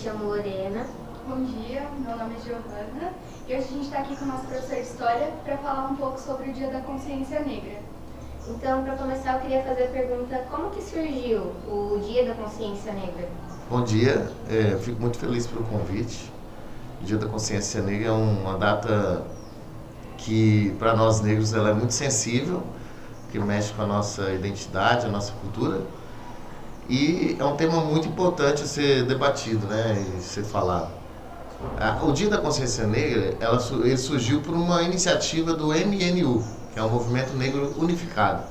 chamo Lorena. Bom dia, meu nome é Giovana e hoje a gente está aqui com o nosso professor de História para falar um pouco sobre o Dia da Consciência Negra. Então, para começar, eu queria fazer a pergunta: como que surgiu o Dia da Consciência Negra? Bom dia, fico muito feliz pelo convite. O Dia da Consciência Negra é uma data que, para nós negros, ela é muito sensível, que mexe com a nossa identidade, a nossa cultura. E é um tema muito importante a ser debatido, né, e ser falado. O Dia da Consciência Negra, ele surgiu por uma iniciativa do MNU, que é o Movimento Negro Unificado.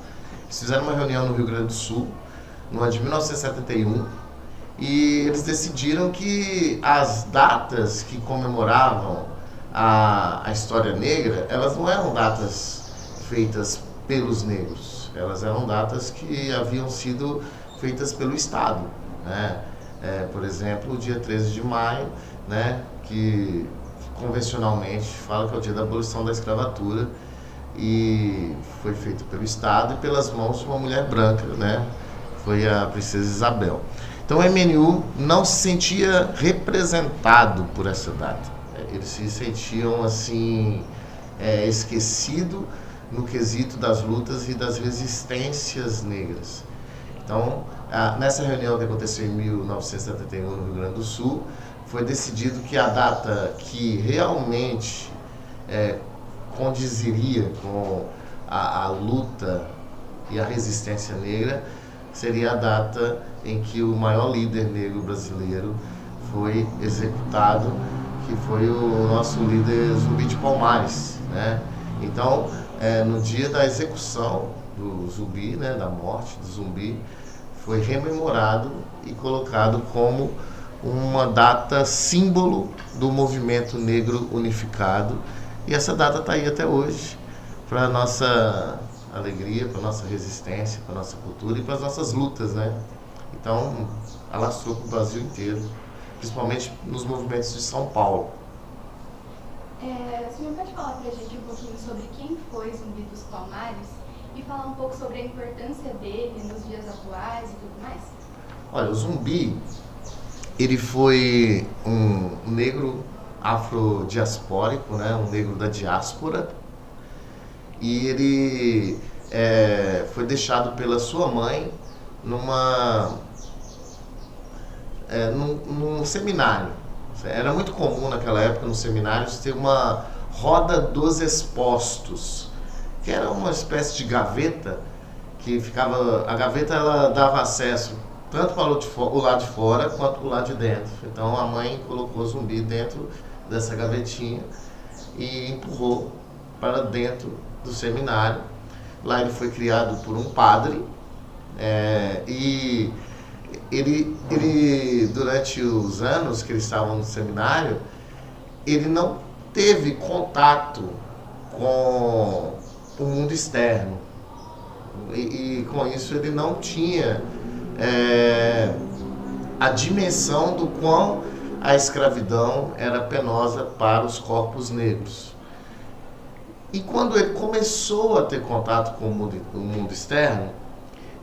Eles fizeram uma reunião no Rio Grande do Sul, no ano de 1971, e eles decidiram que as datas que comemoravam a história negra, elas não eram datas feitas pelos negros, elas eram datas que haviam sido feitas pelo Estado, né? Por exemplo, o dia 13 de maio, né, que convencionalmente fala que é o dia da abolição da escravatura, e foi feito pelo Estado e pelas mãos de uma mulher branca, né? Foi a princesa Isabel. Então o MNU não se sentia representado por essa data. Eles se sentiam assim, esquecido no quesito das lutas e das resistências negras. Então, nessa reunião que aconteceu em 1971 no Rio Grande do Sul, foi decidido que a data que realmente condiziria com a luta e a resistência negra seria a data em que o maior líder negro brasileiro foi executado, que foi o nosso líder Zumbi de Palmares, né? Então, no dia da execução do Zumbi, né, da morte do Zumbi, foi rememorado e colocado como uma data símbolo do movimento negro unificado. E essa data está aí até hoje, para a nossa alegria, para a nossa resistência, para a nossa cultura e para as nossas lutas, né? Então, alastrou para o Brasil inteiro, principalmente nos movimentos de São Paulo. O senhor pode falar para a gente um pouquinho sobre quem foi Zumbi dos Palmares e falar um pouco sobre a importância dele nos dias atuais e tudo mais? Olha, o Zumbi, ele foi um negro afrodiaspórico, né? Um negro da diáspora, e ele foi deixado pela sua mãe num seminário. Era muito comum naquela época nos seminários ter uma roda dos expostos, que era uma espécie de gaveta que ficava. A gaveta ela dava acesso tanto para o lado de fora quanto para o lado de dentro. Então a mãe colocou o Zumbi dentro dessa gavetinha e empurrou para dentro do seminário. Lá ele foi criado por um padre, e ele, durante os anos que eles estavam no seminário, ele não teve contato com o mundo externo. E com isso ele não tinha a dimensão do quão a escravidão era penosa para os corpos negros. E quando ele começou a ter contato com o mundo externo,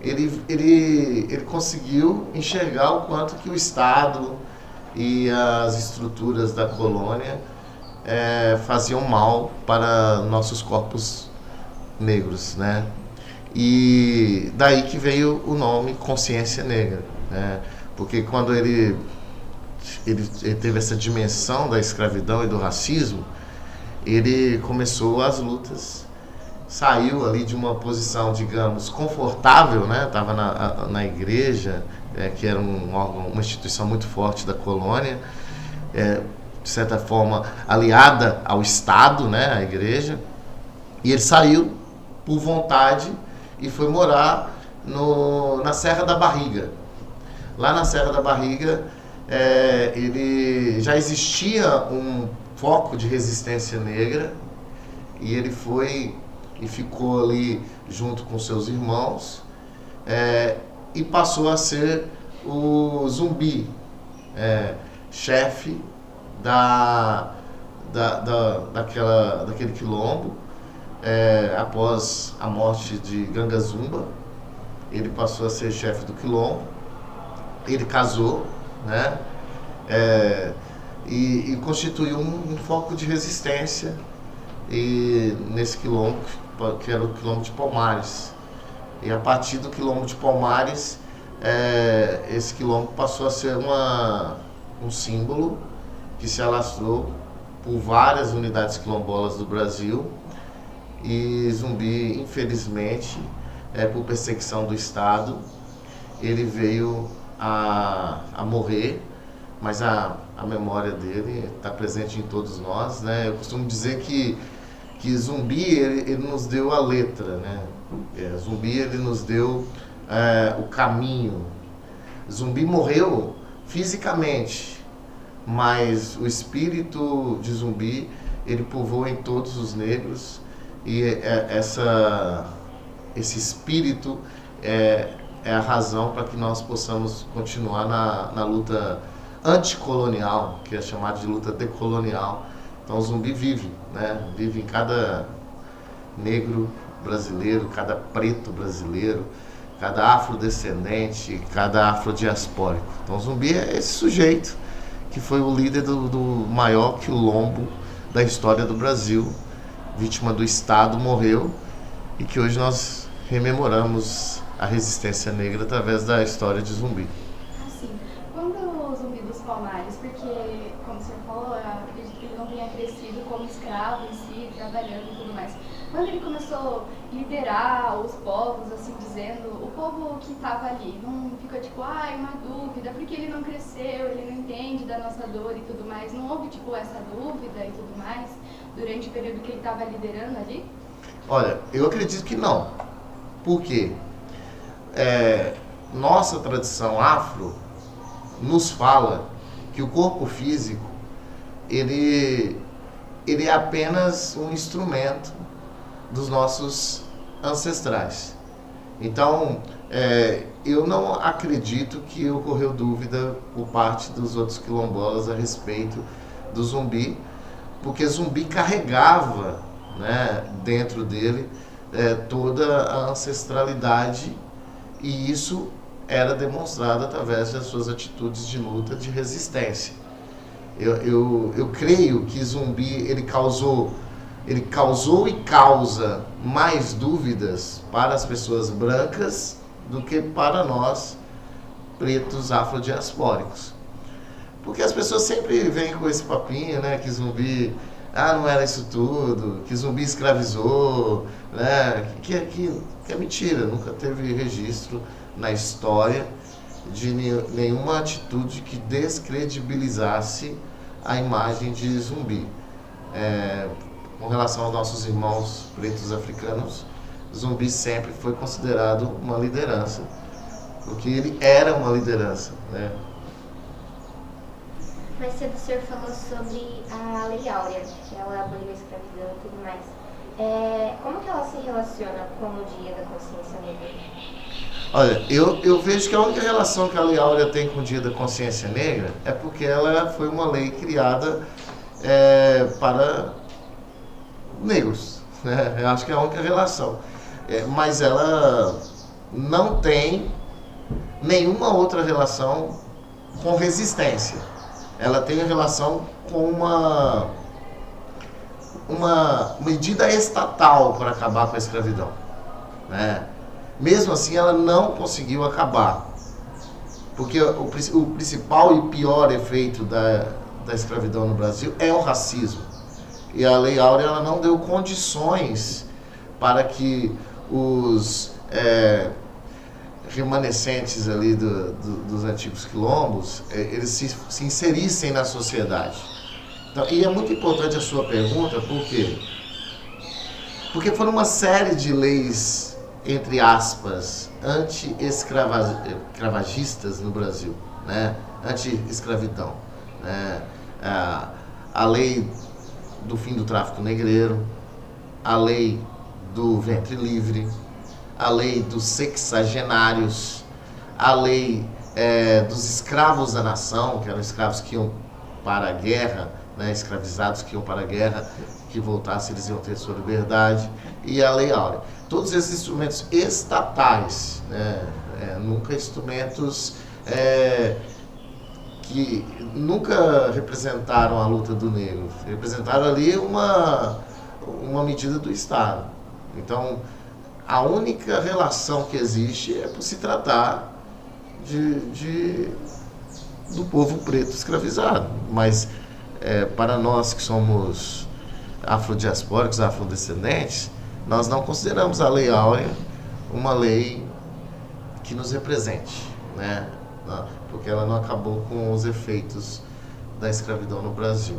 ele conseguiu enxergar o quanto que o Estado e as estruturas da colônia faziam mal para nossos corpos negros, né? E daí que veio o nome Consciência Negra, né? Porque quando ele teve essa dimensão da escravidão e do racismo, ele começou as lutas, saiu ali de uma posição, digamos, confortável, né? Estava na igreja, que era um órgão, uma instituição muito forte da colônia, de certa forma aliada ao Estado, né? A igreja, e ele saiu por vontade e foi morar na Serra da Barriga. Lá na Serra da Barriga, ele já existia um foco de resistência negra, e ele foi e ficou ali junto com seus irmãos, e passou a ser o Zumbi, chefe daquele quilombo. Após a morte de Ganga Zumba, ele passou a ser chefe do quilombo. Ele casou, né? E constituiu um foco de resistência e nesse quilombo, que era o quilombo de Palmares. E a partir do quilombo de Palmares, esse quilombo passou a ser um símbolo que se alastrou por várias unidades quilombolas do Brasil. E Zumbi, infelizmente, por perseguição do Estado, ele veio a morrer, mas a memória dele está presente em todos nós, né? Eu costumo dizer que Zumbi ele nos deu a letra, né? Zumbi ele nos deu o caminho. Zumbi morreu fisicamente, mas o espírito de Zumbi ele povoa em todos os negros, e esse espírito é a razão para que nós possamos continuar na luta anticolonial, que é chamada de luta decolonial. Então o Zumbi vive, né? Vive em cada negro brasileiro, cada preto brasileiro, cada afrodescendente, cada afrodiaspórico. Então o Zumbi é esse sujeito que foi o líder do maior quilombo da história do Brasil, vítima do Estado, morreu, e que hoje nós rememoramos a resistência negra através da história de Zumbi. Assim, quando o Zumbi dos Palmares, porque, como o senhor falou, eu acredito que ele não tenha crescido como escravo em si, trabalhando e tudo mais. Quando ele começou a liderar os povos, assim dizendo, o povo que estava ali não ficou tipo, uma dúvida, porque ele não cresceu, ele não entende da nossa dor e tudo mais. Não houve, tipo, essa dúvida e tudo mais durante o período que ele estava liderando ali? Olha, eu acredito que não. Por quê? Nossa tradição afro nos fala que o corpo físico ele é apenas um instrumento dos nossos ancestrais. Então, eu não acredito que ocorreu dúvida por parte dos outros quilombolas a respeito do Zumbi, porque Zumbi carregava, né, dentro dele toda a ancestralidade, e isso era demonstrado através das suas atitudes de luta, de resistência. Eu creio que Zumbi ele causou e causa mais dúvidas para as pessoas brancas do que para nós pretos afrodiaspóricos. Porque as pessoas sempre vêm com esse papinho, né, que Zumbi não era isso tudo, que Zumbi escravizou, né, que é mentira. Nunca teve registro na história de nenhuma atitude que descredibilizasse a imagem de Zumbi. Com relação aos nossos irmãos pretos africanos, Zumbi sempre foi considerado uma liderança, porque ele era uma liderança, né? Mais cedo o senhor falou sobre a Lei Áurea, que ela aboliu a escravidão e tudo mais. Como que ela se relaciona com o Dia da Consciência Negra? Olha, eu vejo que a única relação que a Lei Áurea tem com o Dia da Consciência Negra é porque ela foi uma lei criada para negros, né? Eu acho que é a única relação. Mas ela não tem nenhuma outra relação com resistência. Ela tem relação com uma medida estatal para acabar com a escravidão, né? Mesmo assim, ela não conseguiu acabar, porque o principal e pior efeito da escravidão no Brasil é o racismo. E a Lei Áurea ela não deu condições para que os remanescentes ali dos antigos quilombos, eles se inserissem na sociedade. Então, e é muito importante a sua pergunta, por quê? Porque foram uma série de leis, entre aspas, anti-escravagistas no Brasil, né? Anti-escravidão, né? A lei do fim do tráfico negreiro, a lei do ventre livre, a lei dos sexagenários, a lei dos escravos da nação, que eram escravos que iam para a guerra, né, escravizados que iam para a guerra, que voltassem eles iam ter sua liberdade, e a Lei Áurea. Todos esses instrumentos estatais, né, nunca instrumentos que nunca representaram a luta do negro, representaram ali uma medida do Estado. Então, a única relação que existe é por se tratar do povo preto escravizado. Mas, para nós que somos afrodiaspóricos, afrodescendentes, nós não consideramos a Lei Áurea uma lei que nos represente, né? Porque ela não acabou com os efeitos da escravidão no Brasil.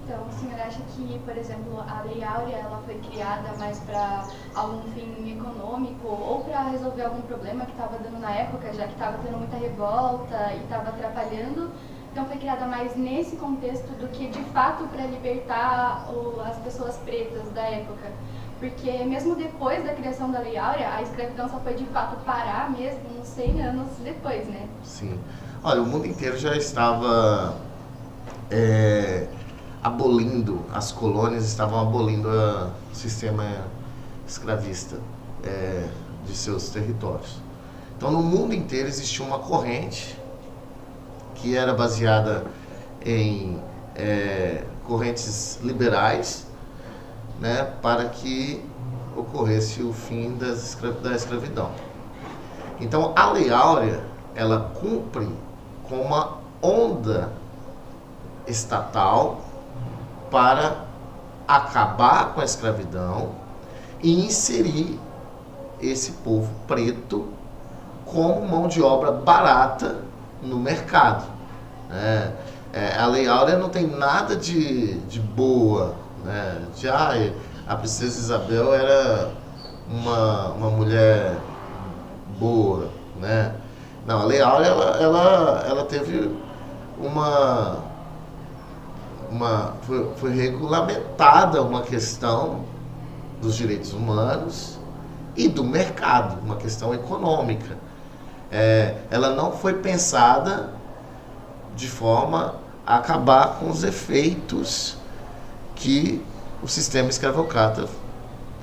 Então, o senhor acha que, por exemplo, a Lei Áurea ela foi criada mais para algum fim econômico ou para resolver algum problema que estava dando na época, já que estava tendo muita revolta e estava atrapalhando? Então, foi criada mais nesse contexto do que, de fato, para libertar as pessoas pretas da época? Porque mesmo depois da criação da Lei Áurea, a escravidão só foi, de fato, parar mesmo uns 100 anos depois, né? Sim. Olha, o mundo inteiro já estava abolindo, as colônias estavam abolindo o sistema escravista de seus territórios. Então, no mundo inteiro existia uma corrente que era baseada em correntes liberais, né, para que ocorresse o fim da escravidão. Então, a Lei Áurea, ela cumpre com uma onda estatal para acabar com a escravidão e inserir esse povo preto como mão de obra barata no mercado. A Lei Áurea não tem nada de boa, né? A princesa Isabel era uma mulher boa, né? Não, a Lei Áurea ela teve foi regulamentada uma questão dos direitos humanos e do mercado, uma questão econômica. Ela não foi pensada de forma a acabar com os efeitos que o sistema escravocrata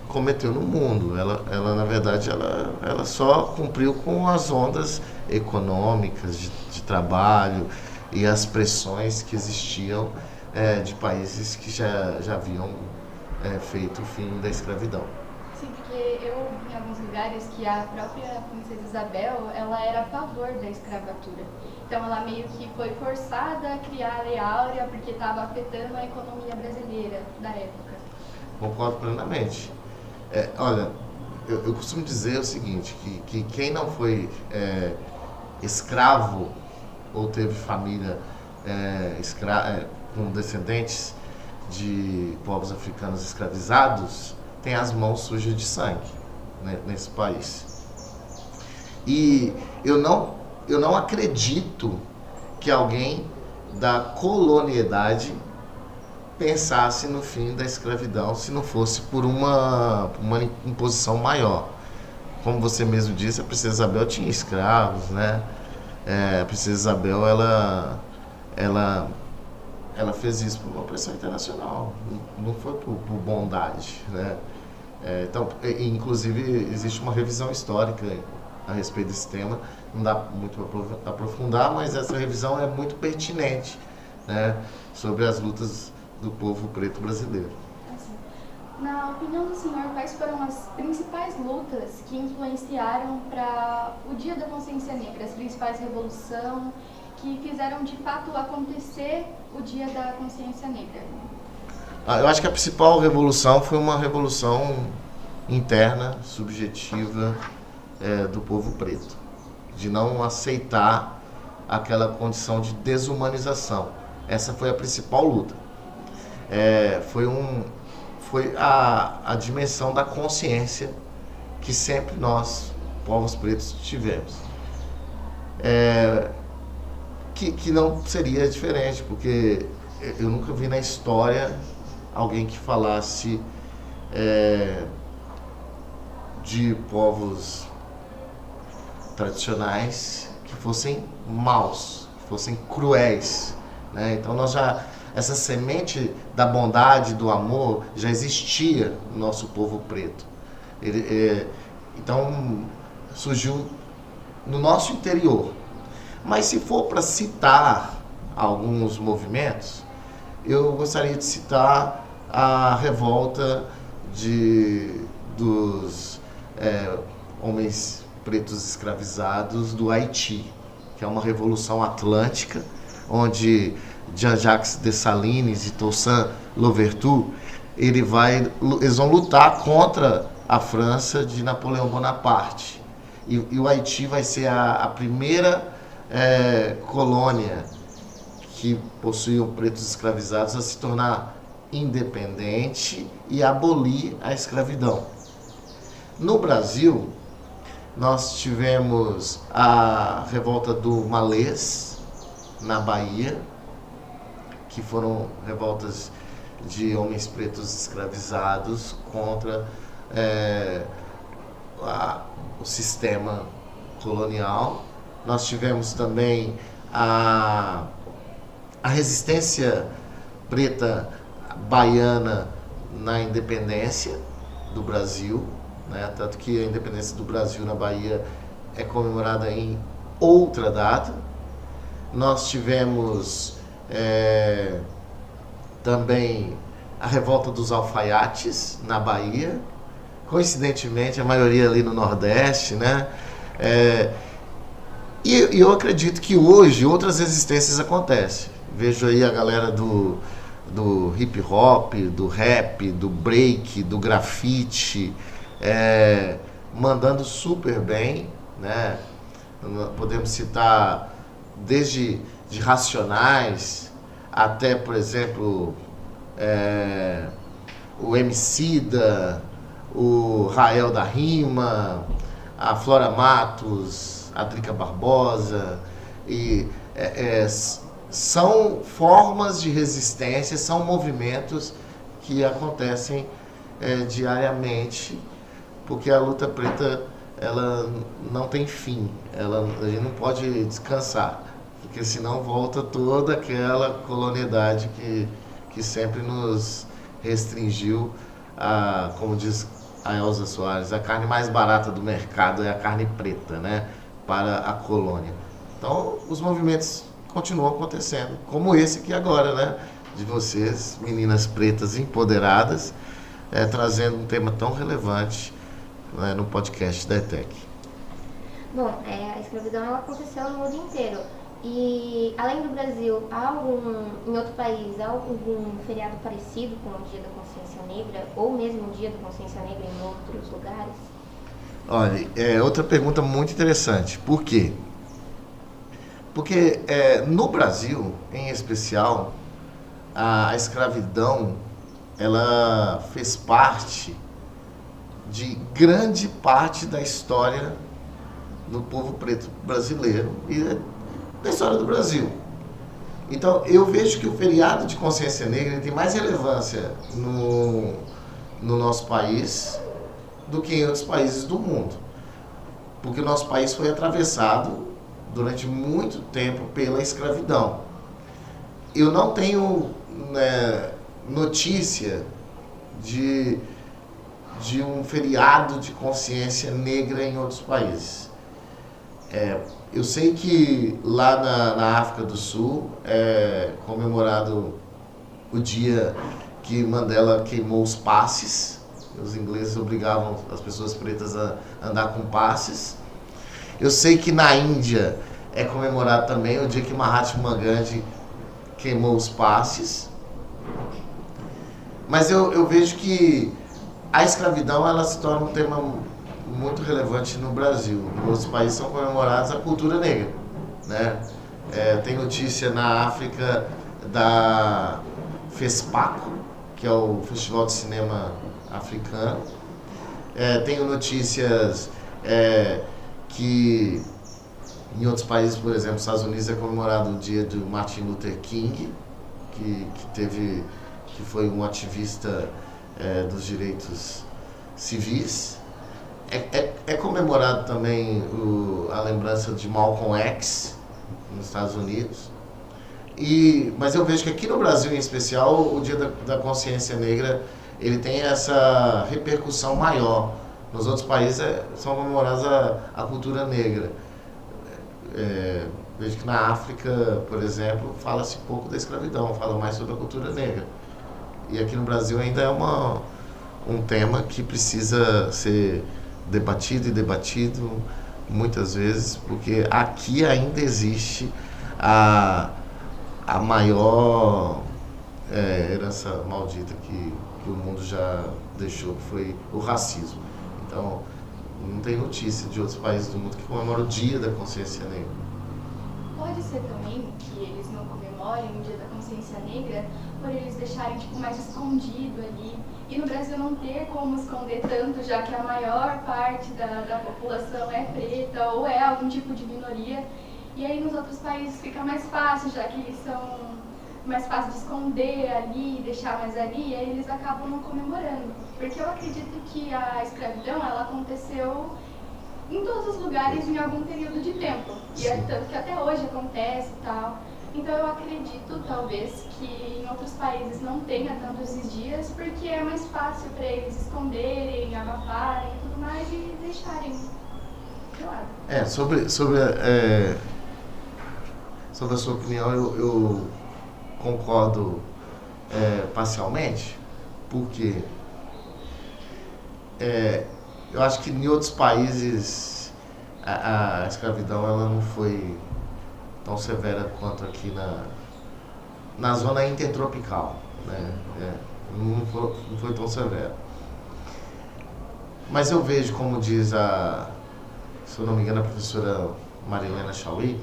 cometeu no mundo. Ela na verdade, ela só cumpriu com as ondas econômicas de trabalho e as pressões que existiam de países que já haviam feito o fim da escravidão. Sim, porque eu vi em alguns lugares que a própria princesa Isabel, ela era a favor da escravatura. Então ela meio que foi forçada a criar a Lei Áurea porque estava afetando a economia brasileira da época. Concordo plenamente. Olha, eu costumo dizer o seguinte, que quem não foi escravo ou teve família com descendentes de povos africanos escravizados, tem as mãos sujas de sangue, né, nesse país. E eu não acredito que alguém da colonialidade pensasse no fim da escravidão se não fosse por uma imposição maior. Como você mesmo disse, a princesa Isabel tinha escravos, né? A princesa Isabel ela fez isso por uma pressão internacional, não foi por bondade, né? Então, inclusive, existe uma revisão histórica a respeito desse tema, não dá muito para aprofundar, mas essa revisão é muito pertinente, né, sobre as lutas do povo preto brasileiro. Na opinião do senhor, quais foram as principais lutas que influenciaram para o Dia da Consciência Negra, as principais revoluções que fizeram de fato acontecer o Dia da Consciência Negra? Eu acho que a principal revolução foi uma revolução interna, subjetiva, do povo preto, de não aceitar aquela condição de desumanização. Essa foi a principal luta. Foi a dimensão da consciência que sempre nós, povos pretos, tivemos. Que não seria diferente, porque eu nunca vi na história alguém que falasse de povos tradicionais que fossem maus, que fossem cruéis, né? Então essa semente da bondade, do amor, já existia no nosso povo preto. Então surgiu no nosso interior. Mas se for para citar alguns movimentos, eu gostaria de citar a revolta dos homens pretos escravizados do Haiti, que é uma revolução atlântica, onde Jean-Jacques Dessalines e Toussaint Louverture, eles vão lutar contra a França de Napoleão Bonaparte. E o Haiti vai ser a primeira colônia que possuía pretos escravizados a se tornar independente e abolir a escravidão. No Brasil, nós tivemos a revolta do Malês, na Bahia, que foram revoltas de homens pretos escravizados contra o sistema colonial. Nós tivemos também a resistência preta baiana na independência do Brasil, né? Tanto que a independência do Brasil na Bahia é comemorada em outra data. Nós tivemos também a revolta dos alfaiates na Bahia, coincidentemente a maioria ali no Nordeste, né? E eu acredito que hoje outras resistências acontecem. Vejo aí a galera do hip hop, do rap, do break, do grafite, mandando super bem, né? Podemos citar desde de Racionais até, por exemplo, o Emicida, o Rael da Rima, a Flora Matos, a Drica Barbosa, e são formas de resistência, são movimentos que acontecem diariamente, porque a luta preta ela não tem fim, a gente não pode descansar, porque senão volta toda aquela colonialidade que sempre nos restringiu como diz a Elza Soares, a carne mais barata do mercado é a carne preta, né, para a colônia. Então, os movimentos continuam acontecendo, como esse aqui agora, né, de vocês, meninas pretas empoderadas, trazendo um tema tão relevante, né, no podcast da ETEC. Bom, a escravidão ela aconteceu no mundo inteiro. E, além do Brasil, em outro país, há algum feriado parecido com o Dia da Consciência Negra, ou mesmo o Dia da Consciência Negra em outros lugares? Olha, outra pergunta muito interessante. Por quê? Porque no Brasil, em especial, a escravidão ela fez parte de grande parte da história do povo preto brasileiro e da história do Brasil. Então, eu vejo que o feriado de consciência negra tem mais relevância no nosso país do que em outros países do mundo. Porque o nosso país foi atravessado durante muito tempo pela escravidão. Eu não tenho notícia de um feriado de consciência negra em outros países. Eu sei que lá na África do Sul é comemorado o dia que Mandela queimou os passes. Os ingleses obrigavam as pessoas pretas a andar com passes. Eu sei que na Índia é comemorado também o dia que Mahatma Gandhi queimou os passes. Mas eu vejo que a escravidão ela se torna um tema muito relevante no Brasil. Em outros países são comemorados a cultura negra, né? Tem notícia na África da FESPACO, que é o Festival de Cinema Africano. Tenho notícias que em outros países, por exemplo, nos Estados Unidos é comemorado o dia do Martin Luther King, que foi um ativista dos direitos civis. É comemorado também a lembrança de Malcolm X nos Estados Unidos. Mas eu vejo que aqui no Brasil, em especial, o Dia da Consciência Negra ele tem essa repercussão maior. Nos outros países são comemoradas a cultura negra. Vejo que na África, por exemplo, fala-se pouco da escravidão, fala mais sobre a cultura negra. E aqui no Brasil ainda é um tema que precisa ser debatido e debatido muitas vezes, porque aqui ainda existe a maior herança maldita que o mundo já deixou, que foi o racismo. Então, não tem notícia de outros países do mundo que comemoram o Dia da Consciência Negra. Pode ser também que eles não comemorem o Dia da Consciência Negra por eles deixarem mais escondido ali. E no Brasil não ter como esconder tanto, já que a maior parte da população é preta ou é algum tipo de minoria. E aí nos outros países fica mais fácil, já que eles são mais fácil de esconder ali, deixar mais ali, e aí eles acabam não comemorando. Porque eu acredito que a escravidão, ela aconteceu em todos os lugares em algum período de tempo. E é tanto que até hoje acontece e tal. Então eu acredito, talvez, que em outros países não tenha tanto esses dias, porque é mais fácil para eles esconderem, abafarem e tudo mais e deixarem de lado. Sobre a sua opinião, eu concordo parcialmente, porque eu acho que em outros países a escravidão ela não foi tão severa quanto aqui na zona intertropical, né? Não foi tão severa. Mas eu vejo, como diz se eu não me engano, a professora Marilena Chauí,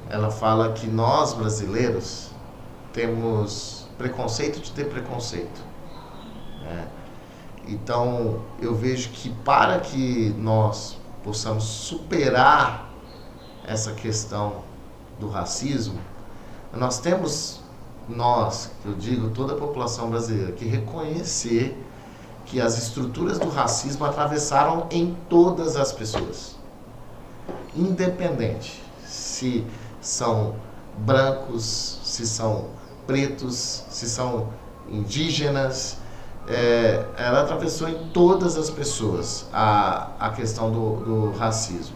ela fala que nós, brasileiros, temos preconceito de ter preconceito. Né? Então, eu vejo que para que nós possamos superar essa questão do racismo, eu digo, toda a população brasileira, que reconhecer que as estruturas do racismo atravessaram em todas as pessoas, independente se são brancos, se são pretos, se são indígenas, ela atravessou em todas as pessoas a questão do racismo.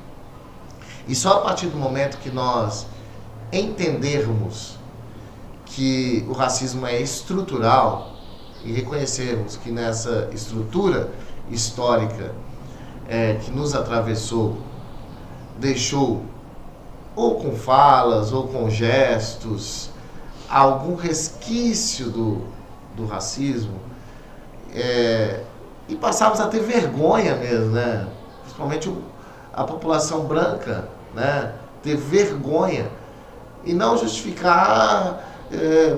E só a partir do momento que nós entendermos que o racismo é estrutural e reconhecermos que nessa estrutura histórica que nos atravessou, deixou, ou com falas, ou com gestos, algum resquício do racismo, e passarmos a ter vergonha mesmo, né? Principalmente a população branca, né? Ter vergonha e não justificar,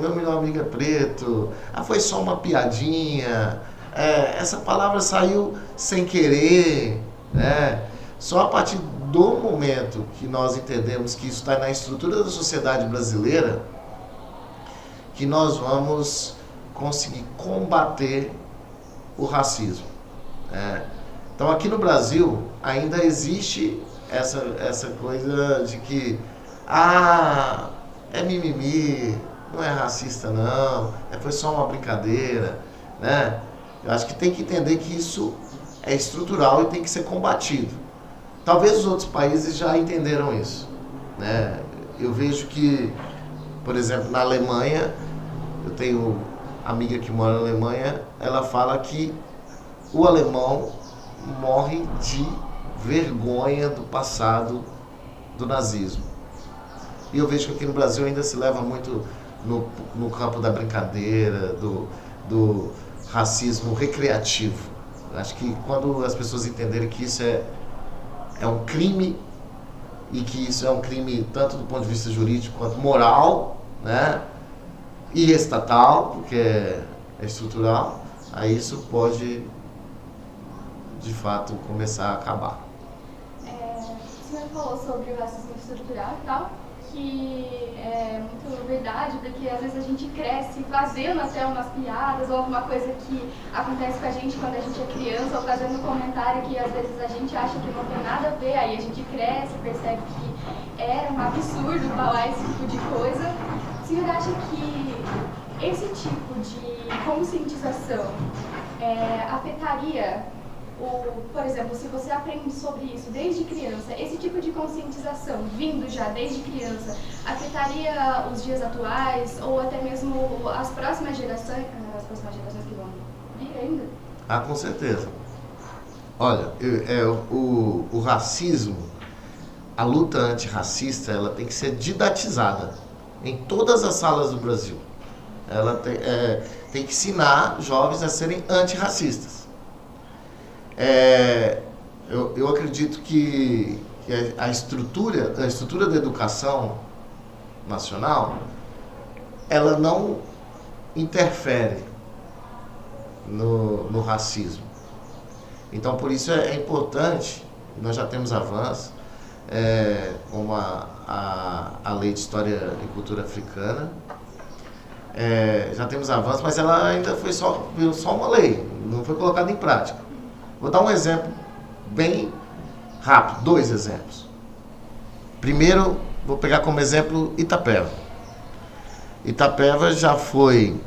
meu melhor amigo é preto, foi só uma piadinha, essa palavra saiu sem querer, né? Só a partir do momento que nós entendemos que isso está na estrutura da sociedade brasileira, que nós vamos conseguir combater o racismo. Então, aqui no Brasil, ainda existe essa coisa de que é mimimi, não é racista não, foi só uma brincadeira, né? Eu acho que tem que entender que isso é estrutural e tem que ser combatido. Talvez os outros países já entenderam isso, né? Eu vejo que, por exemplo, na Alemanha, eu tenho amiga que mora na Alemanha, ela fala que o alemão morre de vergonha do passado do nazismo. E eu vejo que aqui no Brasil ainda se leva muito no campo da brincadeira, do racismo recreativo. Eu acho que quando as pessoas entenderem que isso é um crime, e que isso é um crime tanto do ponto de vista jurídico quanto moral, né? E estatal, porque é estrutural, aí isso pode, de fato, começar a acabar. O senhor falou sobre o racismo estrutural e tal, que é muito verdade, porque às vezes a gente cresce fazendo até umas piadas ou alguma coisa que acontece com a gente quando a gente é criança, ou fazendo um comentário que às vezes a gente acha que não tem nada a ver, aí a gente cresce, percebe que era um absurdo falar esse tipo de coisa. O senhor acha que esse tipo de conscientização afetaria por exemplo, se você aprende sobre isso desde criança, esse tipo de conscientização vindo já desde criança, afetaria os dias atuais ou até mesmo as próximas gerações que vão vir ainda? Ah, com certeza. Olha, o racismo, a luta antirracista, ela tem que ser didatizada em todas as salas do Brasil. Ela tem que ensinar jovens a serem antirracistas. Eu acredito que a estrutura da educação nacional, ela não interfere no racismo. Então, por isso é importante, nós já temos avanços, como a Lei de História e Cultura Africana, já temos avanços, mas ela ainda foi só uma lei, não foi colocada em prática. Vou dar um exemplo bem rápido, 2 exemplos. Primeiro, vou pegar como exemplo Itapeva. Itapeva já foi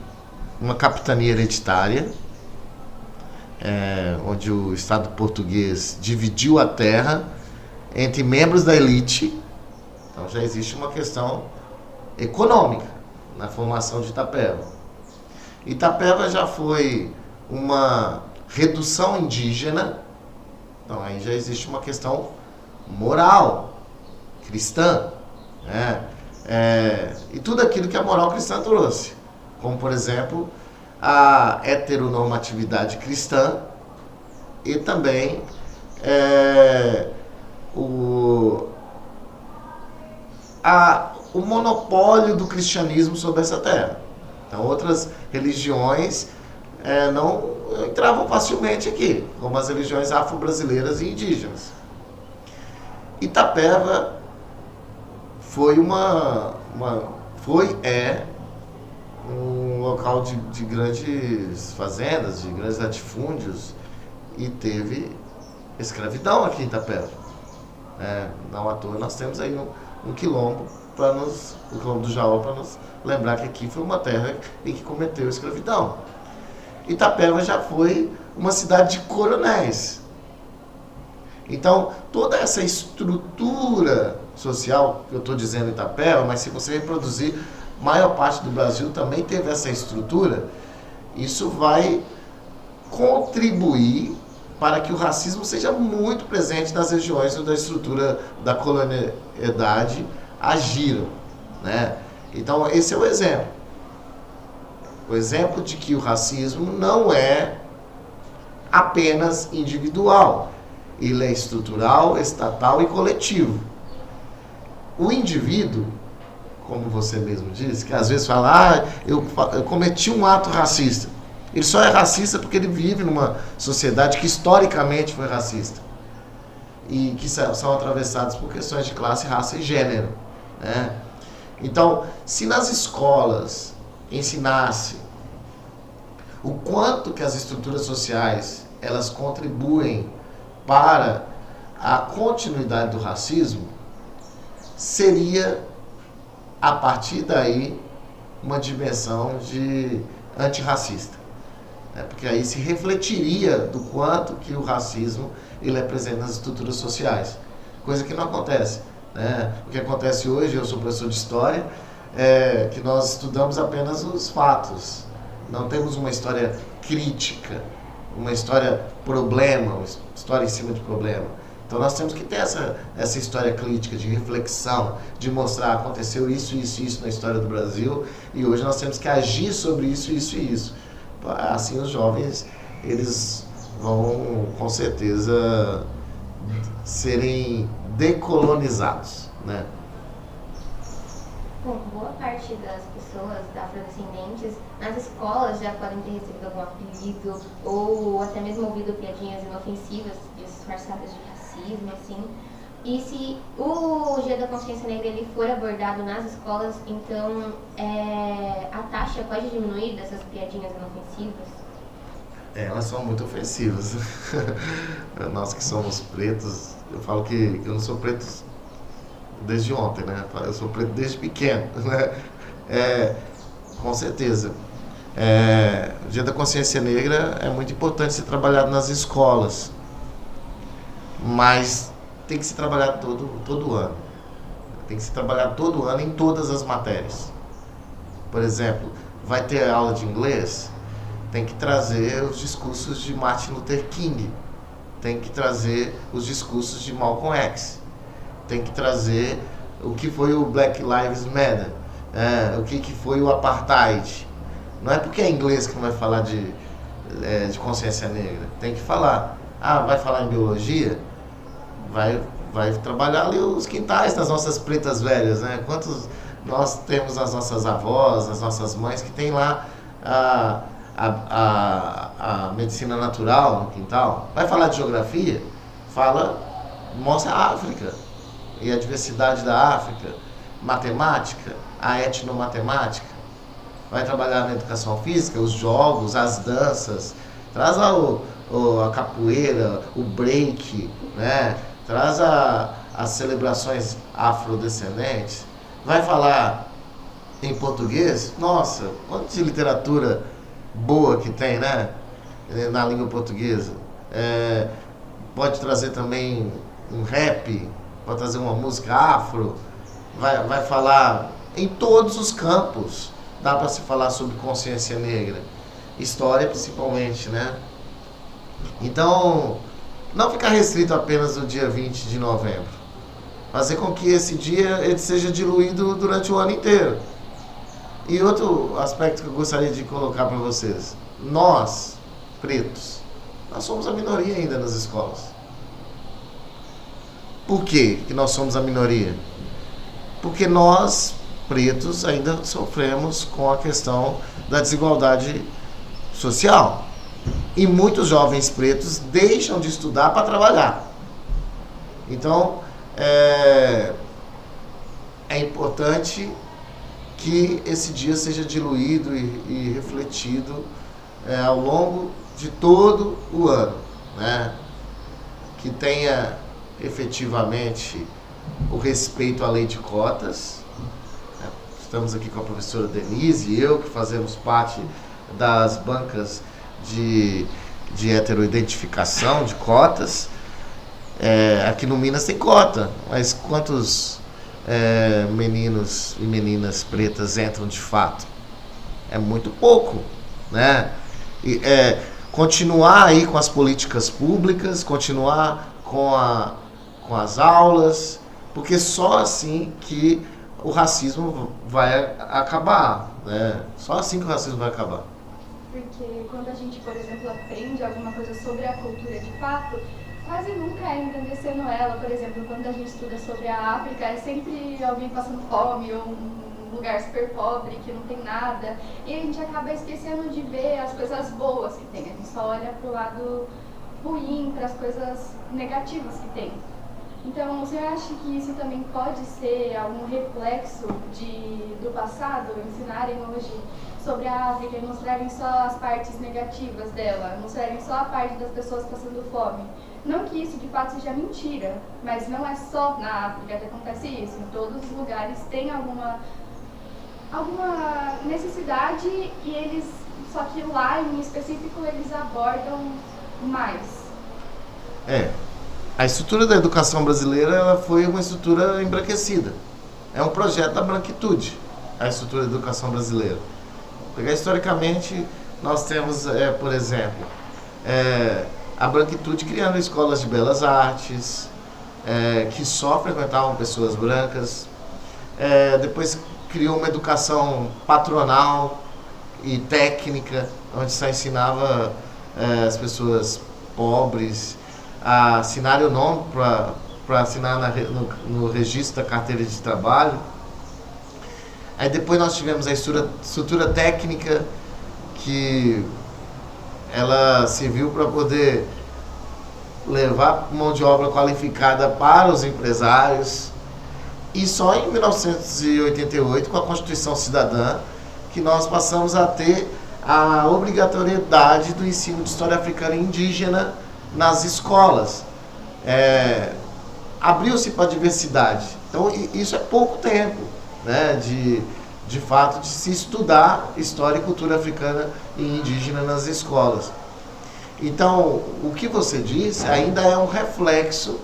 uma capitania hereditária, onde o Estado português dividiu a terra entre membros da elite. Então já existe uma questão econômica na formação de Itapeva. Itapeva já foi uma redução indígena, então aí já existe uma questão moral, cristã, e tudo aquilo que a moral cristã trouxe, como por exemplo a heteronormatividade cristã e também o monopólio do cristianismo sobre essa terra. Então outras religiões não entravam facilmente aqui, como as religiões afro-brasileiras e indígenas. Itapeva foi um local de grandes fazendas, de grandes latifúndios, e teve escravidão aqui em Itapeva. Não à toa nós temos aí um quilombo, o quilombo do Jaó, para nos lembrar que aqui foi uma terra em que cometeu escravidão. Itapeva já foi uma cidade de coronéis. Então, toda essa estrutura social, que eu estou dizendo Itapeva, mas se você reproduzir, a maior parte do Brasil também teve essa estrutura, isso vai contribuir para que o racismo seja muito presente nas regiões onde a estrutura da colonialidade agiram, né? Então, esse é o exemplo. O exemplo de que o racismo não é apenas individual. Ele é estrutural, estatal e coletivo. O indivíduo, como você mesmo disse, que às vezes fala, eu cometi um ato racista. Ele só é racista porque ele vive numa sociedade que historicamente foi racista. E que são atravessados por questões de classe, raça e gênero, né? Então, se nas escolas ensinasse o quanto que as estruturas sociais elas contribuem para a continuidade do racismo, seria a partir daí uma dimensão de antirracista, né? Porque aí se refletiria do quanto que o racismo ele é presente nas estruturas sociais, coisa que não acontece, né? O que acontece hoje, eu sou professor de história, que nós estudamos apenas os fatos, não temos uma história crítica, uma história problema, uma história em cima de problema. Então nós temos que ter essa história crítica, de reflexão, de mostrar aconteceu isso, isso e isso na história do Brasil e hoje nós temos que agir sobre isso, isso e isso. Assim os jovens, eles vão com certeza serem decolonizados, né? Bom, boa parte das pessoas afrodescendentes nas escolas já podem ter recebido algum apelido ou até mesmo ouvido piadinhas inofensivas disfarçadas de racismo, assim. E se o Dia da Consciência Negra ele for abordado nas escolas, então a taxa pode diminuir dessas piadinhas inofensivas? Elas são muito ofensivas. Nós que somos pretos, eu falo que eu não sou preto desde ontem, né? Eu sou preto desde pequeno, né? Com certeza. O Dia da Consciência Negra é muito importante ser trabalhado nas escolas. mas tem que se trabalhar todo ano. Tem que se trabalhar todo ano em todas as matérias. Por exemplo, vai ter aula de inglês, tem que trazer os discursos de Martin Luther King, tem que trazer os discursos de Malcolm X, tem que trazer o que foi o Black Lives Matter, o que foi o Apartheid. Não é porque é inglês que não vai falar de consciência negra. Tem que falar. Vai falar em biologia? Vai trabalhar ali os quintais das nossas pretas velhas, né? Quantos nós temos as nossas avós, as nossas mães que tem lá a medicina natural no quintal? Vai falar de geografia? Mostra a África e a diversidade da África. Matemática, a etnomatemática. Vai trabalhar na educação física, os jogos, as danças. Traz lá a capoeira, o break, né? Traz as celebrações afrodescendentes. Vai falar em português? Nossa, quanto de literatura boa que tem, né? Na língua portuguesa. Pode trazer também um rap, pode trazer uma música afro. Vai falar em todos os campos. Dá para se falar sobre consciência negra. História principalmente, né? Então, não ficar restrito apenas no dia 20 de novembro. Fazer com que esse dia ele seja diluído durante o ano inteiro. E outro aspecto que eu gostaria de colocar para vocês. Nós, pretos, nós somos a minoria ainda nas escolas. Por quê que nós somos a minoria? Porque nós, pretos, ainda sofremos com a questão da desigualdade social. E muitos jovens pretos deixam de estudar para trabalhar. Então, é importante que esse dia seja diluído e refletido ao longo de todo o ano, né? Que tenha efetivamente o respeito à lei de cotas. Estamos aqui com a professora Denise e eu, que fazemos parte das bancas de heteroidentificação, de cotas. Aqui no Minas tem cota, mas quantos meninos e meninas pretas entram de fato? É muito pouco, né? Continuar aí com as políticas públicas, continuar com as aulas, porque só assim que o racismo vai acabar, né? Só assim que o racismo vai acabar. Porque quando a gente, por exemplo, aprende alguma coisa sobre a cultura de fato, quase nunca é engrandecendo ela. Por exemplo, quando a gente estuda sobre a África, é sempre alguém passando fome ou um lugar super pobre que não tem nada. E a gente acaba esquecendo de ver as coisas boas que tem. A gente só olha pro lado ruim, para as coisas negativas que tem. Então, você acha que isso também pode ser algum reflexo do passado, ensinarem hoje sobre a África e mostrarem só as partes negativas dela, mostrarem só a parte das pessoas passando fome? Não que isso de fato seja mentira, mas não é só na África que acontece isso. Em todos os lugares tem alguma necessidade e eles, só que lá em específico eles abordam mais. A estrutura da educação brasileira ela foi uma estrutura embranquecida. É um projeto da branquitude, a estrutura da educação brasileira. Pegar historicamente, nós temos, por exemplo, a branquitude criando escolas de belas artes, que só frequentavam pessoas brancas. Depois criou uma educação patronal e técnica, onde só ensinava as pessoas pobres a assinarem o nome para assinar no registro da carteira de trabalho. Aí depois nós tivemos a estrutura técnica, que ela serviu para poder levar mão de obra qualificada para os empresários. E só em 1988, com a Constituição Cidadã, que nós passamos a ter a obrigatoriedade do ensino de história africana e indígena nas escolas. Abriu-se para a diversidade. Então, isso é pouco tempo, né, de fato, de se estudar história e cultura africana e indígena nas escolas. Então, o que você disse ainda é um reflexo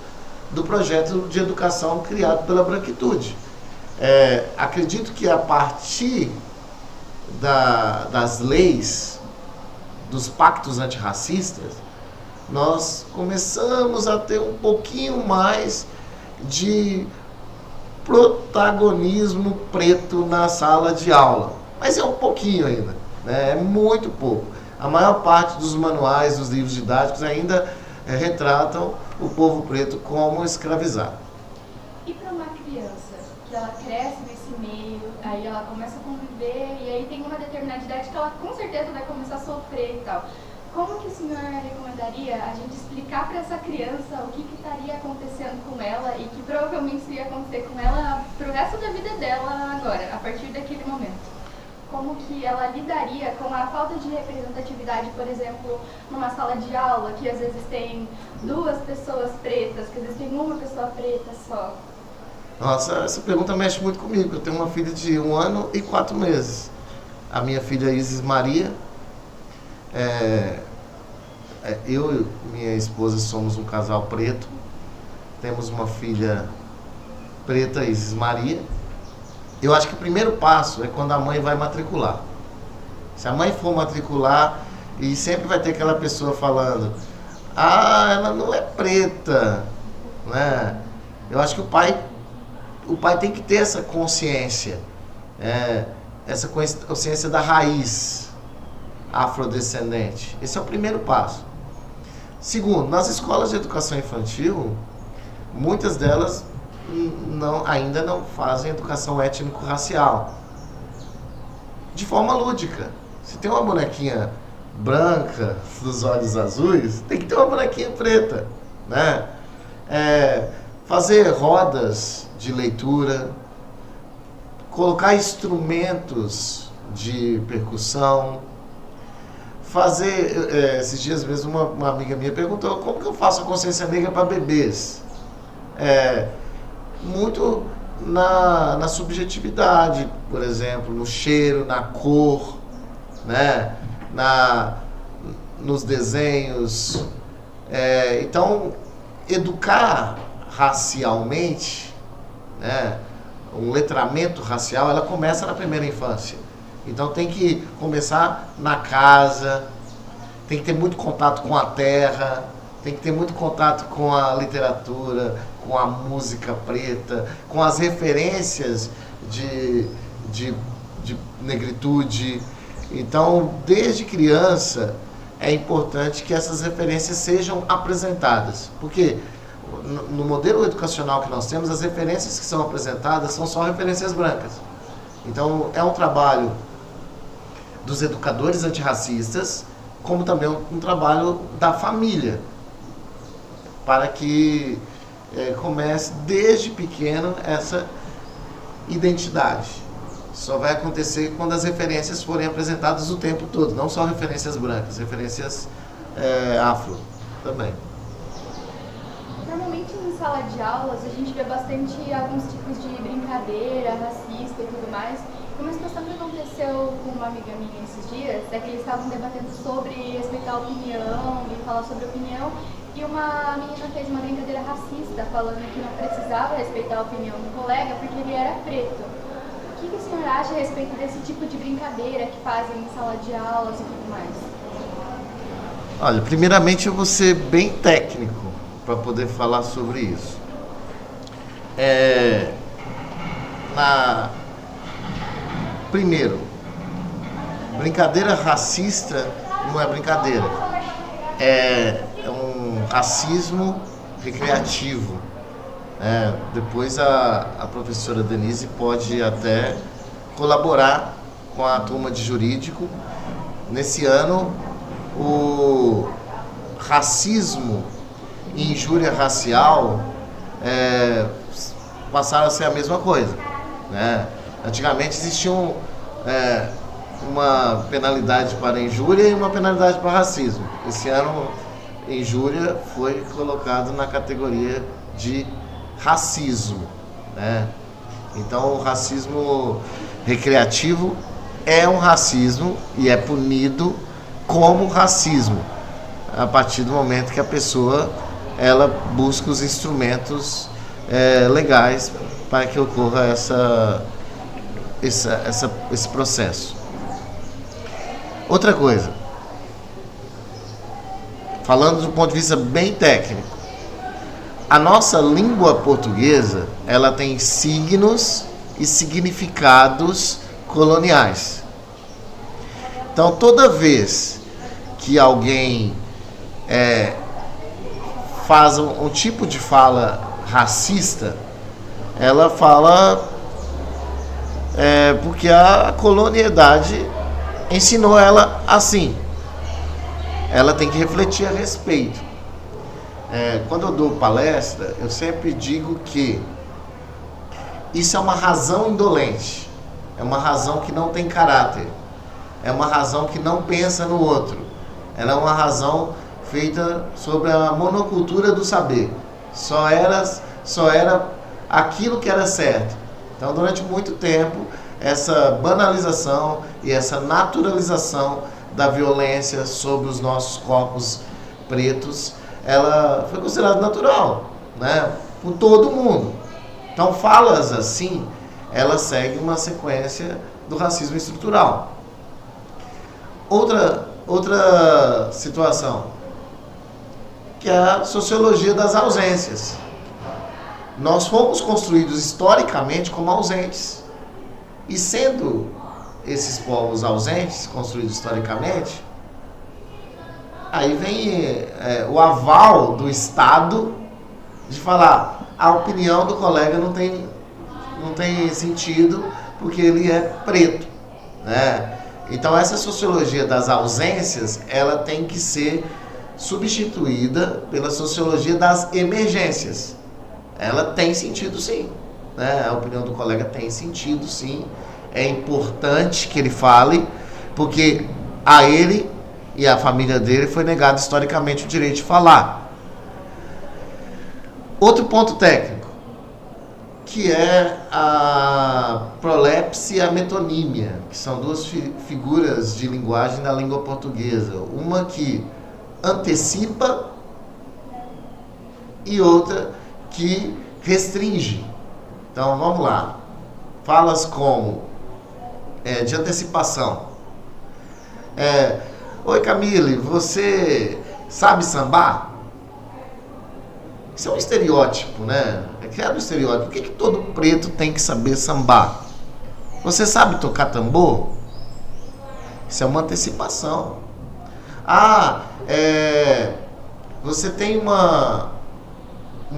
do projeto de educação criado pela Branquitude. Acredito que a partir das leis, dos pactos antirracistas, nós começamos a ter um pouquinho mais de protagonismo preto na sala de aula. Mas é um pouquinho ainda, né? É muito pouco. A maior parte dos manuais, dos livros didáticos ainda retratam o povo preto como escravizado. E para uma criança, que ela cresce nesse meio, aí ela começa a conviver, e aí tem uma determinada idade que ela com certeza vai começar a sofrer e tal. Como que o senhor recomendaria a gente explicar para essa criança o que estaria acontecendo com ela e que provavelmente ia acontecer com ela pro resto da vida dela agora, a partir daquele momento? Como que ela lidaria com a falta de representatividade, por exemplo, numa sala de aula, que às vezes tem 2 pessoas pretas, que às vezes tem uma pessoa preta só? Nossa, essa pergunta mexe muito comigo. Eu tenho uma filha de 1 ano e 4 meses. A minha filha Isis Maria, eu e minha esposa somos um casal preto. Temos uma filha preta, Isis Maria. Eu acho que o primeiro passo é quando a mãe vai matricular. Se a mãe for matricular, e sempre vai ter aquela pessoa falando: ela não é preta, né? Eu acho que o pai tem que ter essa consciência, essa consciência da raiz afrodescendente. Esse é o primeiro passo. Segundo, nas escolas de educação infantil, muitas delas ainda não fazem educação étnico-racial de forma lúdica. Se tem uma bonequinha branca dos olhos azuis, tem que ter uma bonequinha preta, né? Fazer rodas de leitura, colocar instrumentos de percussão, fazer... esses dias mesmo uma amiga minha perguntou: como que eu faço a consciência negra para bebês? Muito na subjetividade, por exemplo, no cheiro, na cor, né? Nos desenhos. Então, educar racialmente, né? Um letramento racial, ela começa na primeira infância. Então tem que começar na casa, tem que ter muito contato com a terra, tem que ter muito contato com a literatura, com a música preta, com as referências de negritude. Então, desde criança, é importante que essas referências sejam apresentadas. Porque no modelo educacional que nós temos, as referências que são apresentadas são só referências brancas. Então, é um trabalho dos educadores antirracistas, como também um trabalho da família, para que comece desde pequeno essa identidade. Só vai acontecer quando as referências forem apresentadas o tempo todo, não só referências brancas, referências afro também. Normalmente em sala de aulas a gente vê bastante alguns tipos de brincadeira racista e tudo mais. Uma situação que aconteceu com uma amiga minha esses dias é que eles estavam debatendo sobre respeitar a opinião e falar sobre opinião, e uma menina fez uma brincadeira racista falando que não precisava respeitar a opinião do colega porque ele era preto. O que o senhor acha a respeito desse tipo de brincadeira que fazem em sala de aulas e tudo mais? Olha, primeiramente eu vou ser bem técnico para poder falar sobre isso. Primeiro, brincadeira racista não é brincadeira. É um racismo recreativo. Depois a professora Denise pode até colaborar com a turma de jurídico. Nesse ano, o racismo e injúria racial passaram a ser a mesma coisa, né? Antigamente existiam uma penalidade para injúria e uma penalidade para racismo. Esse ano, injúria foi colocado na categoria de racismo, né? Então, o racismo recreativo é um racismo e é punido como racismo. a partir do momento que a pessoa ela busca os instrumentos legais para que ocorra esse processo. Outra coisa, falando do ponto de vista bem técnico, a nossa língua portuguesa, ela tem signos e significados coloniais. Então, toda vez que alguém faz um tipo de fala racista, ela fala porque a colonialidade ensinou ela assim. Ela tem que refletir a respeito. Quando eu dou palestra, eu sempre digo que isso é uma razão indolente, é uma razão que não tem caráter, é uma razão que não pensa no outro, ela é uma razão feita sobre a monocultura do saber. Só era aquilo que era certo. Então, durante muito tempo, essa banalização e essa naturalização da violência sobre os nossos corpos pretos, ela foi considerada natural, né, por todo mundo. Então, falas assim, ela segue uma sequência do racismo estrutural. Outra situação, que é a sociologia das ausências. Nós fomos construídos historicamente como ausentes. E sendo esses povos ausentes, construídos historicamente, aí vem o aval do Estado de falar: a opinião do colega não tem sentido porque ele é preto, né? Então, essa sociologia das ausências, ela tem que ser substituída pela sociologia das emergências. Ela tem sentido, sim, né? A opinião do colega tem sentido, sim. É importante que ele fale, porque a ele e a família dele foi negado historicamente o direito de falar. Outro ponto técnico, que é a prolepse e a metonímia, que são duas figuras de linguagem da língua portuguesa. Uma que antecipa e outra que restringe. Então, vamos lá. Falas como de antecipação. Oi, Camille, você sabe sambar? Isso é um estereótipo, né? É criado um estereótipo. Por que todo preto tem que saber sambar? Você sabe tocar tambor? Isso é uma antecipação. Você tem uma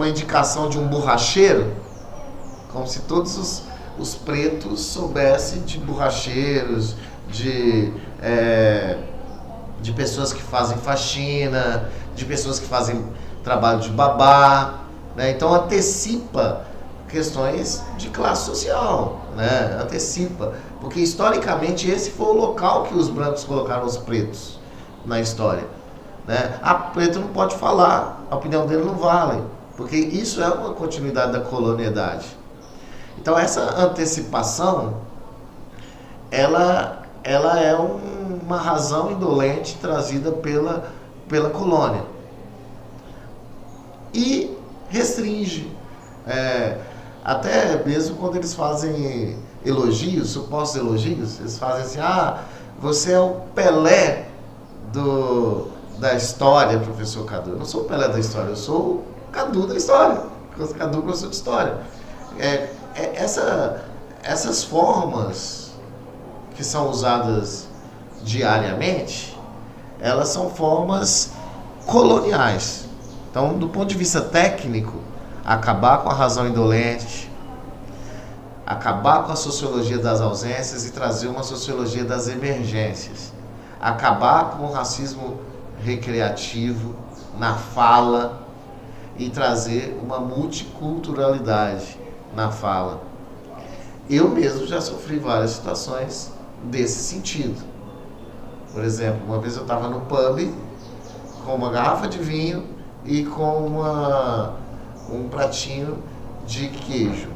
indicação de um borracheiro? Como se todos os pretos soubessem de borracheiros, de pessoas que fazem faxina, de pessoas que fazem trabalho de babá, né? Então antecipa questões de classe social, né? Antecipa, porque historicamente esse foi o local que os brancos colocaram os pretos na história, né? Preto não pode falar, a opinião dele não vale, porque isso é uma continuidade da colonialidade. Então essa antecipação, ela é uma razão indolente trazida pela colônia. E restringe, até mesmo quando eles fazem elogios, supostos elogios, eles fazem assim: você é o Pelé da história, professor Cadu. Eu não sou o Pelé da história, eu sou o Cadu da história, Cadu professor de história. Essas formas que são usadas diariamente, elas são formas coloniais. Então, do ponto de vista técnico, acabar com a razão indolente, acabar com a sociologia das ausências e trazer uma sociologia das emergências, acabar com o racismo recreativo na fala e trazer uma multiculturalidade na fala. Eu mesmo já sofri várias situações desse sentido. Por exemplo, uma vez eu estava no pub com uma garrafa de vinho e com um pratinho de queijo.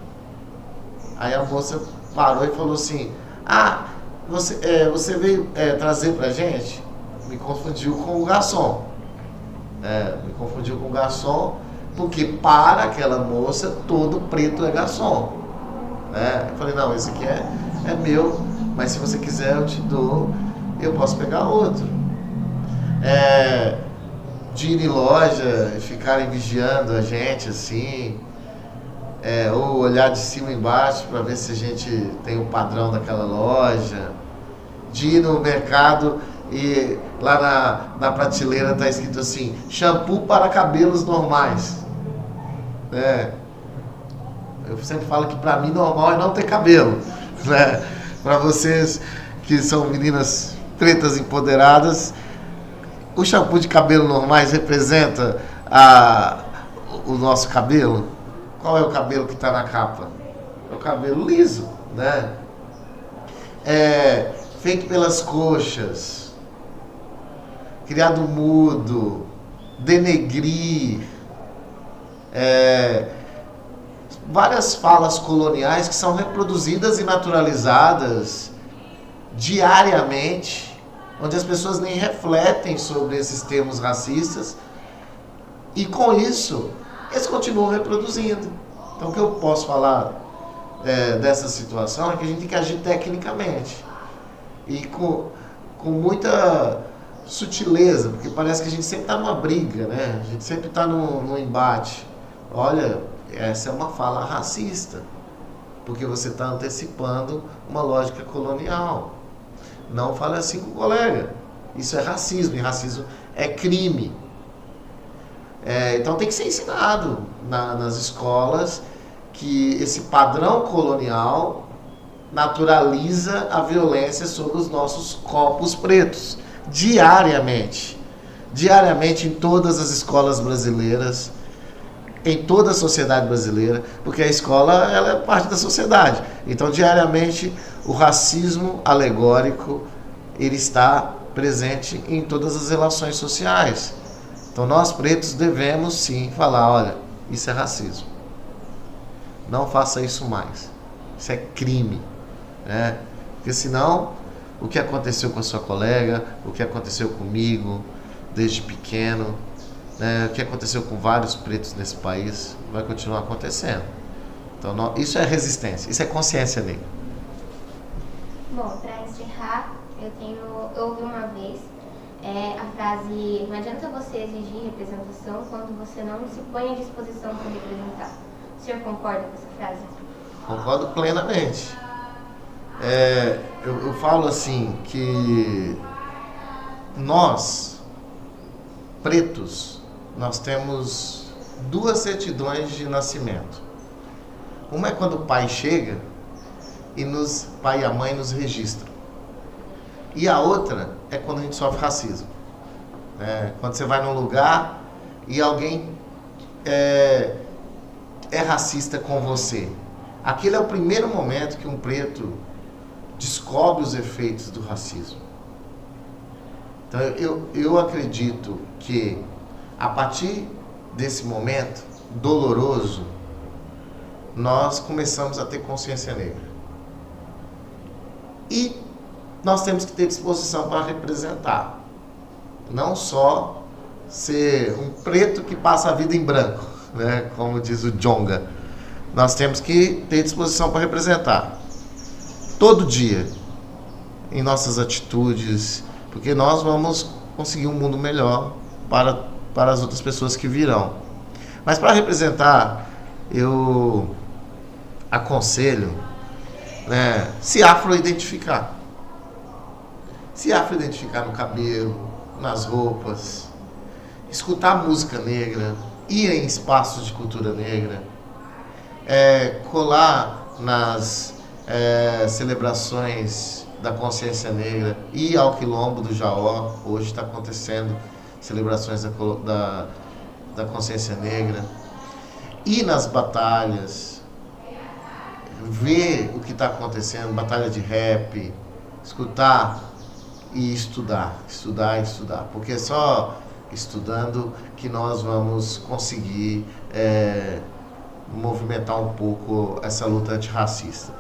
Aí a moça parou e falou assim: você veio trazer pra gente? Me confundiu com o garçom. Me confundiu com garçom, porque para aquela moça, todo preto é garçom. Eu falei, não, esse aqui é meu, mas se você quiser eu te dou, eu posso pegar outro. De ir em loja e ficarem vigiando a gente assim, ou olhar de cima e embaixo para ver se a gente tem o padrão daquela loja. De ir no mercado e lá na prateleira está escrito assim, shampoo para cabelos normais. Eu sempre falo que para mim normal é não ter cabelo, né? Para vocês que são meninas pretas empoderadas, o shampoo de cabelo normais representa o nosso cabelo? Qual é o cabelo que está na capa? É o cabelo liso, né? Feito pelas coxas, criado mudo, denegrir, várias falas coloniais que são reproduzidas e naturalizadas diariamente, onde as pessoas nem refletem sobre esses termos racistas, e com isso eles continuam reproduzindo. Então o que eu posso falar dessa situação é que a gente tem que agir tecnicamente e com muita sutileza, porque parece que a gente sempre está numa briga, né? A gente sempre está num embate. Olha, essa é uma fala racista, porque você está antecipando uma lógica colonial. Não fale assim com o colega. Isso é racismo, e racismo é crime. Então tem que ser ensinado nas escolas que esse padrão colonial naturaliza a violência sobre os nossos corpos pretos, diariamente em todas as escolas brasileiras, em toda a sociedade brasileira, porque a escola ela é parte da sociedade. Então diariamente o racismo alegórico ele está presente em todas as relações sociais. Então nós pretos devemos sim falar, olha, isso é racismo, não faça isso mais, isso é crime. Porque senão o que aconteceu com a sua colega, o que aconteceu comigo desde pequeno, o que aconteceu com vários pretos nesse país vai continuar acontecendo. Então isso é resistência, isso é consciência negra. Bom, para encerrar, eu ouvi uma vez a frase: não adianta você exigir representação quando você não se põe à disposição para representar. O senhor concorda com essa frase? Concordo plenamente. Eu falo assim que nós, pretos, nós temos duas certidões de nascimento. Uma é quando o pai chega e pai e a mãe nos registram. E a outra é quando a gente sofre racismo. Quando você vai num lugar e alguém é racista com você. Aquele é o primeiro momento que um preto descobre os efeitos do racismo. Então eu acredito que a partir desse momento doloroso, nós começamos a ter consciência negra. E nós temos que ter disposição para representar. Não só ser um preto que passa a vida em branco, né? Como diz o Djonga. Nós temos que ter disposição para representar. Todo dia, em nossas atitudes, porque nós vamos conseguir um mundo melhor para as outras pessoas que virão. Mas para representar, eu aconselho se afro-identificar. Se afro-identificar no cabelo, nas roupas, escutar música negra, ir em espaços de cultura negra, colar nas celebrações da consciência negra, ir ao Quilombo do Jaó, hoje está acontecendo celebrações da consciência negra, ir nas batalhas, ver o que está acontecendo, batalha de rap, escutar e estudar, porque é só estudando que nós vamos conseguir movimentar um pouco essa luta antirracista.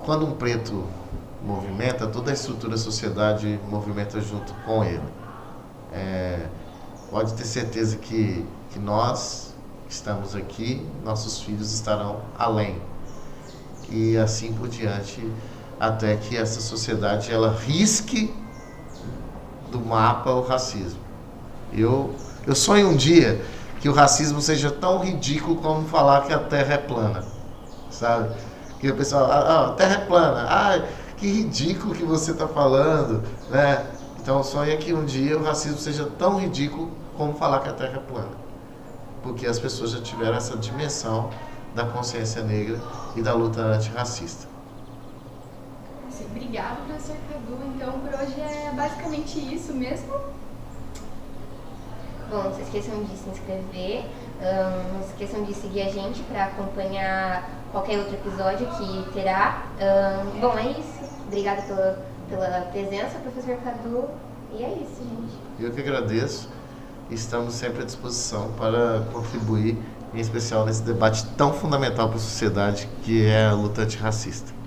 Quando um preto movimenta, toda a estrutura da sociedade movimenta junto com ele. Pode ter certeza que nós que estamos aqui, nossos filhos estarão além. E assim por diante, até que essa sociedade ela risque do mapa o racismo. Eu sonho um dia que o racismo seja tão ridículo como falar que a Terra é plana, sabe? Que o pessoal, a Terra é plana, que ridículo que você está falando, né? Então o sonho é que um dia o racismo seja tão ridículo como falar que a Terra é plana, porque as pessoas já tiveram essa dimensão da consciência negra e da luta antirracista. Obrigada, professor Cadu. Então, por hoje é basicamente isso mesmo. Bom, não se esqueçam de se inscrever, não se esqueçam de seguir a gente para acompanhar qualquer outro episódio que terá. Bom, é isso. Obrigada pela presença, professor Cadu. E é isso, gente. Eu que agradeço. Estamos sempre à disposição para contribuir, em especial nesse debate tão fundamental para a sociedade que é a luta antirracista.